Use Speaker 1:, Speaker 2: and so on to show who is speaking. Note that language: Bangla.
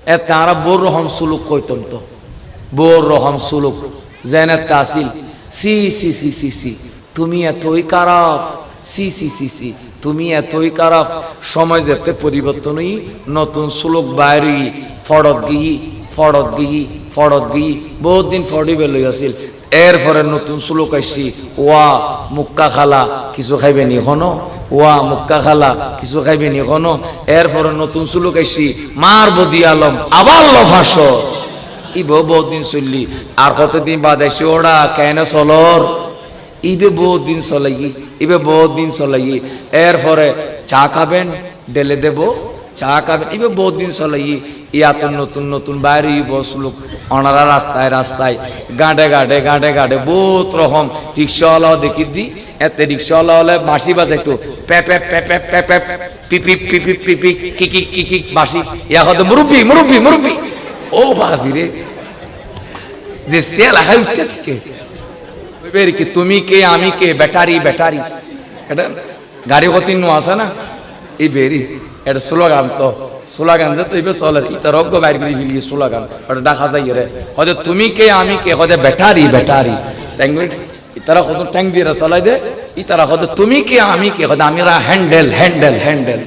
Speaker 1: এ তারা বোর রহম সুলুক কইতম তো বোর রহম সুলুক জেনে তাসিল সি সি সি সি সি তুমি এতই খারাপ সি সি সি সি তুমি এতই খারাপ সময় যেতে পরিবর্তনই নতুন সুলুক বাইরে ফড়ত গিয়ে ফড়ত গিয়ে ফড়ত গিয়ে বহুত দিন ফড়ি বেলই আসিল এরপরে নতুন সুলুক আইসি ওয়া মুক্কা খালা কিছু খাইবে নি হনো ওয়া মুক্কা খালা কিছু খাইবে নি হনো এরপরে নতুন সুলুক আইসি মার বদি আলম আবার লভাস ইবে বহুত দিন চললি আর কতদিন বাদ আইসি ওরা কেন চলর ইবে বহুত দিন চলাই ইবে বহুত দিন চলাই এরপরে চা খাবেন ডেলে দেব চা খাবেন ইবে বহুত দিন চলাই ইয়াত নতুন নতুন বাইরে বসলুক ওনারা রাস্তায় রাস্তায় গাঁটে গাঁটে গাঁটে গাঁটে বহুত রকম রিক্সাওয়ালাও দেখি দি এতে রিক্সাওয়ালা হলে বাঁশি বাজাইতো প্যাপে প্যাপে প্যাপে পিপি পিপি পিপি কিকি কিকি বাঁশি ইয়া হতো মুরব্বি মুরব্বি মুরব্বি ও বাজি রে যে সেল হাই উঠতে থেকে কি তুমি কে আমি কে ব্যাটারি ব্যাটারি এটা গাড়ি কতিন আছে না এই বেরি এটা স্লোগান তো স্লোগান যে তো এবার চলে ইতার অজ্ঞ বাইর করে ফেলি স্লোগান ওটা দেখা যায় রে হয়তো তুমি কে আমি কে হয়তো ব্যাটারি ব্যাটারি ট্যাঙ্ক ইতারা কত ট্যাঙ্ক দিয়ে চলাই দে ইতারা হয়তো তুমি কে আমি কে হয়তো আমিরা হ্যান্ডেল হ্যান্ডেল হ্যান্ডেল